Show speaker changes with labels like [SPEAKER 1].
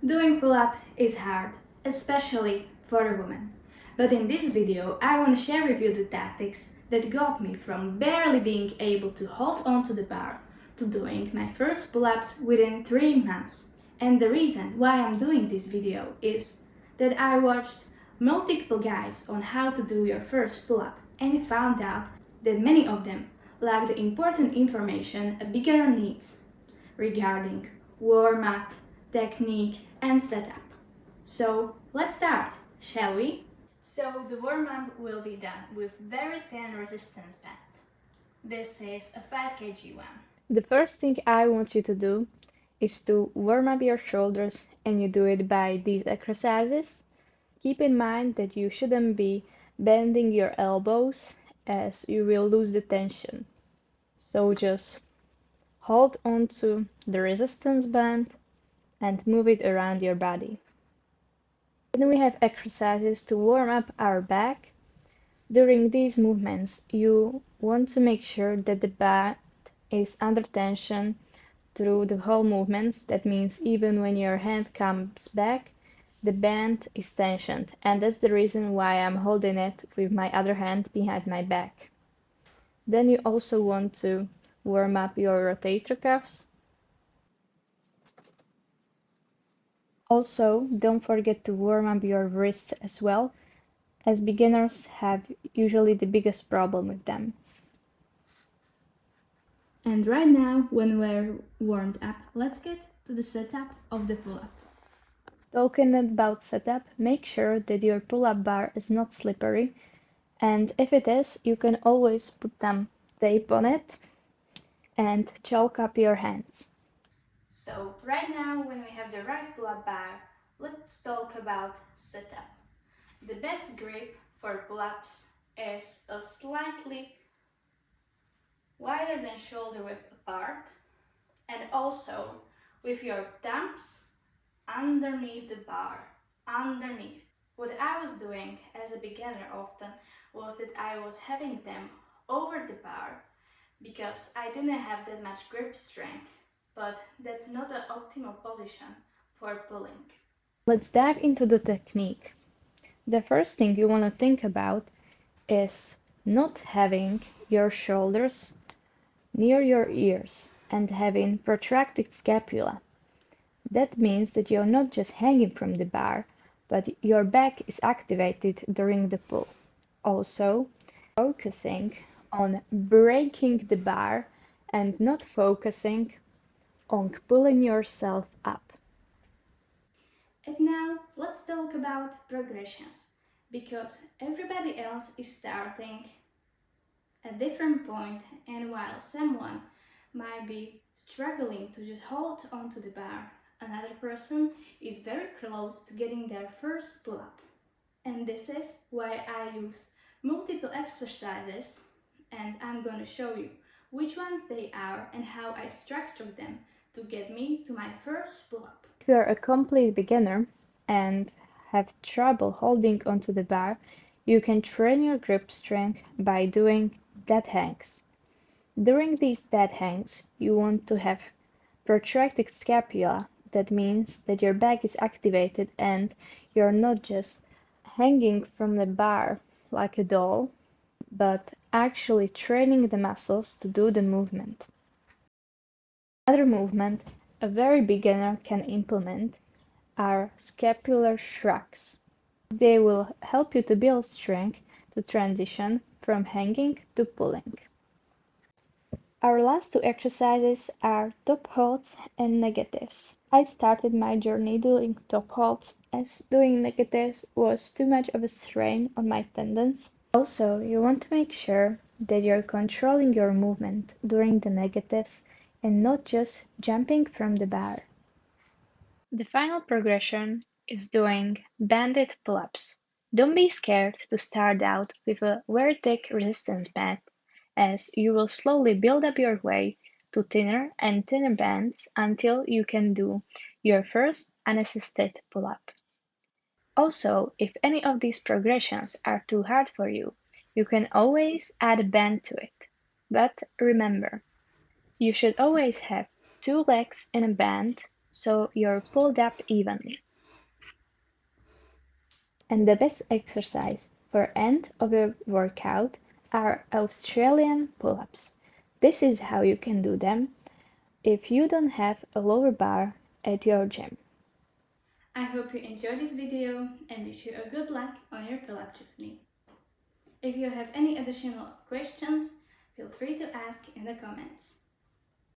[SPEAKER 1] Doing pull-up is hard, especially for a woman. But in this video, I want to share with you the tactics that got me from barely being able to hold on to the bar to doing my first pull-ups within 3 months. And the reason why I'm doing this video is that I watched multiple guides on how to do your first pull-up and found out that many of them lack the important information a beginner needs regarding warm-up, technique, and setup. So let's start, shall we? So the warm-up will be done with very thin resistance band. This is a 5 kg one.
[SPEAKER 2] The first thing I want you to do is to warm up your shoulders, and you do it by these exercises. Keep in mind that you shouldn't be bending your elbows as you will lose the tension. So just hold on to the resistance band and move it around your body. Then we have exercises to warm up our back. During these movements, you want to make sure that the back is under tension through the whole movements. That means even when your hand comes back, the band is tensioned, and that's the reason why I'm holding it with my other hand behind my back. Then you also want to warm up your rotator cuffs. Also, don't forget to warm up your wrists as well, as beginners have usually the biggest problem with them.
[SPEAKER 1] And right now, when we're warmed up, let's get to the setup of the pull-up.
[SPEAKER 2] Talking about setup, make sure that your pull-up bar is not slippery, and if it is, you can always put some tape on it and chalk up your hands.
[SPEAKER 1] So right now, when we have the right pull-up bar, let's talk about setup. The best grip for pull-ups is a slightly wider than shoulder width apart, and also with your thumbs underneath the bar, underneath. What I was doing as a beginner often was that I was having them over the bar because I didn't have that much grip strength, but that's not an optimal position for pulling.
[SPEAKER 2] Let's dive into the technique. The first thing you want to think about is not having your shoulders near your ears and having protracted scapula. That means that you're not just hanging from the bar, but your back is activated during the pull. Also, focusing on breaking the bar and not focusing on pulling yourself up.
[SPEAKER 1] And now let's talk about progressions, because everybody else is starting at different point, and while someone might be struggling to just hold onto the bar, another person is very close to getting their first pull-up. And this is why I used multiple exercises, and I'm going to show you which ones they are and how I structured them to get me to my first pull-up.
[SPEAKER 2] If you're a complete beginner and have trouble holding onto the bar, you can train your grip strength by doing dead hangs. During these dead hangs, you want to have protracted scapula. That means that your back is activated and you're not just hanging from the bar like a doll, but actually training the muscles to do the movement. Another movement a very beginner can implement are scapular shrugs. They will help you to build strength to transition from hanging to pulling. Our last two exercises are top holds and negatives. I started my journey doing top holds as doing negatives was too much of a strain on my tendons. Also, you want to make sure that you're controlling your movement during the negatives and not just jumping from the bar. The final progression is doing banded pull-ups. Don't be scared to start out with a very thick resistance band, as you will slowly build up your way to thinner and thinner bands until you can do your first unassisted pull-up. Also, if any of these progressions are too hard for you, you can always add a band to it. But remember, you should always have two legs in a band so you're pulled up evenly. And the best exercise for end of your workout are Australian pull-ups. This is how you can do them if you don't have a lower bar at your gym.
[SPEAKER 1] I hope you enjoyed this video and wish you a good luck on your pull-up journey. If you have any additional questions, feel free to ask in the comments.